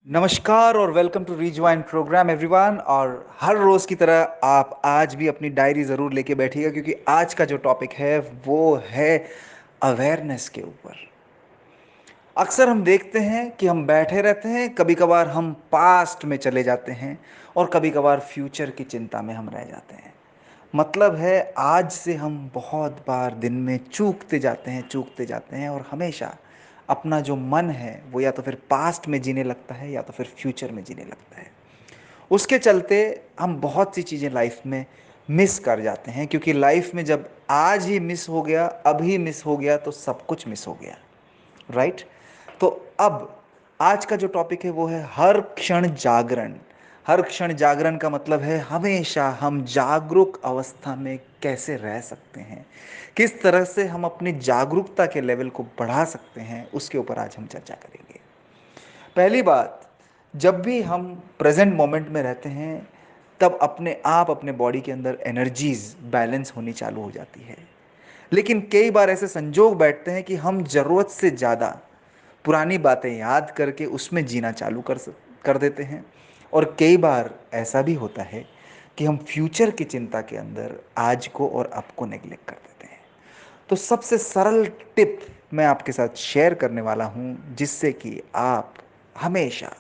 नमस्कार और welcome to रीजवाइन programme everyone. और हर रोज़ की तरह आप आज भी अपनी डायरी ज़रूर लेके बैठिएगा, क्योंकि आज का जो टॉपिक है वो है अवेयरनेस के ऊपर। अक्सर हम देखते हैं कि हम बैठे रहते हैं, कभी कभार हम पास्ट में चले जाते हैं और कभी कभार फ्यूचर की चिंता में हम रह जाते हैं। मतलब है, आज से हम बहुत बार दिन में चूकते जाते हैं और हमेशा अपना जो मन है वो या तो फिर पास्ट में जीने लगता है या तो फिर फ्यूचर में जीने लगता है। उसके चलते हम बहुत सी चीज़ें लाइफ में मिस कर जाते हैं, क्योंकि लाइफ में जब आज ही मिस हो गया, अभी मिस हो गया, तो सब कुछ मिस हो गया। राइट। तो अब आज का जो टॉपिक है वो है हर क्षण जागरण। हर क्षण जागरण का मतलब है हमेशा हम जागरूक अवस्था में कैसे रह सकते हैं, किस तरह से हम अपनी जागरूकता के लेवल को बढ़ा सकते हैं, उसके ऊपर आज हम चर्चा करेंगे। पहली बात, जब भी हम प्रेजेंट मोमेंट में रहते हैं तब अपने आप अपने बॉडी के अंदर एनर्जीज बैलेंस होनी चालू हो जाती है। लेकिन कई बार ऐसे संजोग बैठते हैं कि हम ज़रूरत से ज़्यादा पुरानी बातें याद करके उसमें जीना चालू कर देते हैं। और कई बार ऐसा भी होता है कि हम फ्यूचर की चिंता के अंदर आज को और अब को नेग्लेक्ट कर देते हैं। तो सबसे सरल टिप मैं आपके साथ शेयर करने वाला हूँ, जिससे कि आप हमेशा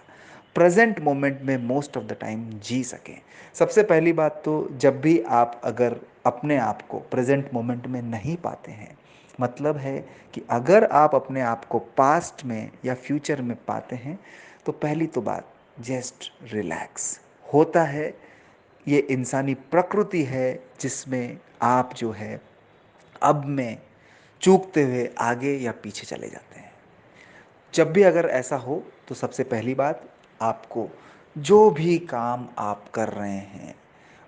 प्रेजेंट मोमेंट में मोस्ट ऑफ द टाइम जी सकें। सबसे पहली बात तो, जब भी आप अगर अपने आप को प्रेजेंट मोमेंट में नहीं पाते हैं, मतलब है कि अगर आप अपने आप को पास्ट में या फ्यूचर में पाते हैं, तो पहली तो बात, जस्ट रिलैक्स होता है। ये इंसानी प्रकृति है जिसमें आप जो है अब में चूकते हुए आगे या पीछे चले जाते हैं। जब भी अगर ऐसा हो तो सबसे पहली बात, आपको जो भी काम आप कर रहे हैं,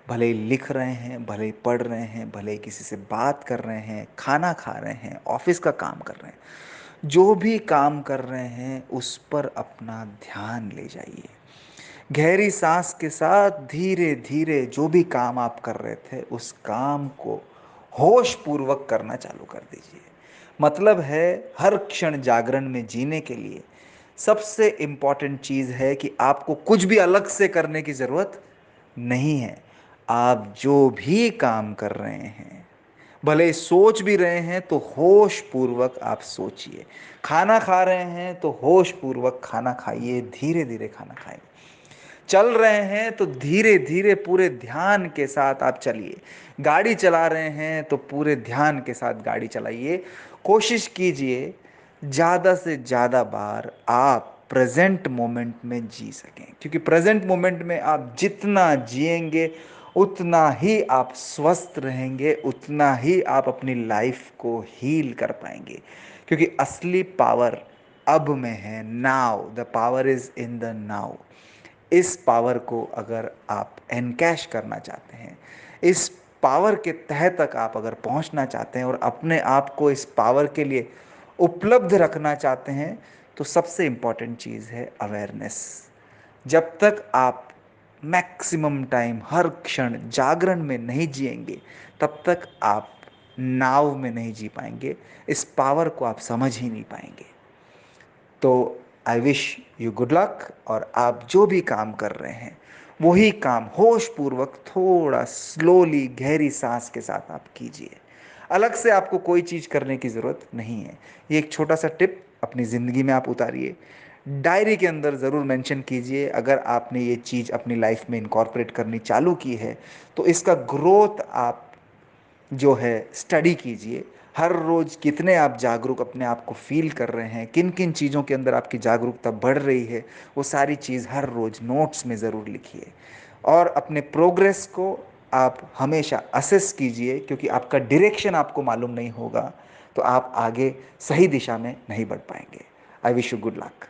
भले ही लिख रहे हैं, भले ही पढ़ रहे हैं, भले ही किसी से बात कर रहे हैं, खाना खा रहे हैं, ऑफिस का काम कर रहे हैं, जो भी काम कर रहे हैं उस पर अपना ध्यान ले जाइए। गहरी सांस के साथ धीरे धीरे जो भी काम आप कर रहे थे उस काम को होश पूर्वक करना चालू कर दीजिए। मतलब है, हर क्षण जागरण में जीने के लिए सबसे इम्पॉर्टेंट चीज़ है कि आपको कुछ भी अलग से करने की ज़रूरत नहीं है। आप जो भी काम कर रहे हैं, भले ही सोच भी रहे हैं तो होश पूर्वक आप सोचिए। खाना खा रहे हैं तो होश पूर्वक खाना खाइए, धीरे धीरे खाना खाइए। चल रहे हैं तो धीरे धीरे पूरे ध्यान के साथ आप चलिए। गाड़ी चला रहे हैं तो पूरे ध्यान के साथ गाड़ी चलाइए। कोशिश कीजिए ज़्यादा से ज़्यादा बार आप प्रेजेंट मोमेंट में जी सकें, क्योंकि प्रेजेंट मोमेंट में आप जितना जिएंगे उतना ही आप स्वस्थ रहेंगे, उतना ही आप अपनी लाइफ को हील कर पाएंगे। क्योंकि असली पावर अब में है, now. The power is in the now. इस पावर को अगर आप एनकैश करना चाहते हैं, इस पावर के तह तक आप अगर पहुंचना चाहते हैं और अपने आप को इस पावर के लिए उपलब्ध रखना चाहते हैं, तो सबसे इम्पॉर्टेंट चीज़ है अवेयरनेस। जब तक आप मैक्सिमम टाइम हर क्षण जागरण में नहीं जिएंगे, तब तक आप नाव में नहीं जी पाएंगे, इस पावर को आप समझ ही नहीं पाएंगे। तो I wish you good luck. और आप जो भी काम कर रहे हैं वही काम होश पूर्वक थोड़ा स्लोली गहरी सांस के साथ आप कीजिए। अलग से आपको कोई चीज़ करने की ज़रूरत नहीं है। ये एक छोटा सा टिप अपनी ज़िंदगी में आप उतारिए। डायरी के अंदर ज़रूर मेंशन कीजिए। अगर आपने ये चीज़ अपनी लाइफ में इनकॉर्पोरेट करनी चालू की है तो इसका ग्रोथ आप जो है स्टडी कीजिए। हर रोज़ कितने आप जागरूक अपने आप को फील कर रहे हैं, किन किन चीज़ों के अंदर आपकी जागरूकता बढ़ रही है, वो सारी चीज़ हर रोज़ नोट्स में ज़रूर लिखिए। और अपने प्रोग्रेस को आप हमेशा असेस कीजिए, क्योंकि आपका डायरेक्शन आपको मालूम नहीं होगा तो आप आगे सही दिशा में नहीं बढ़ पाएंगे। I wish you good luck.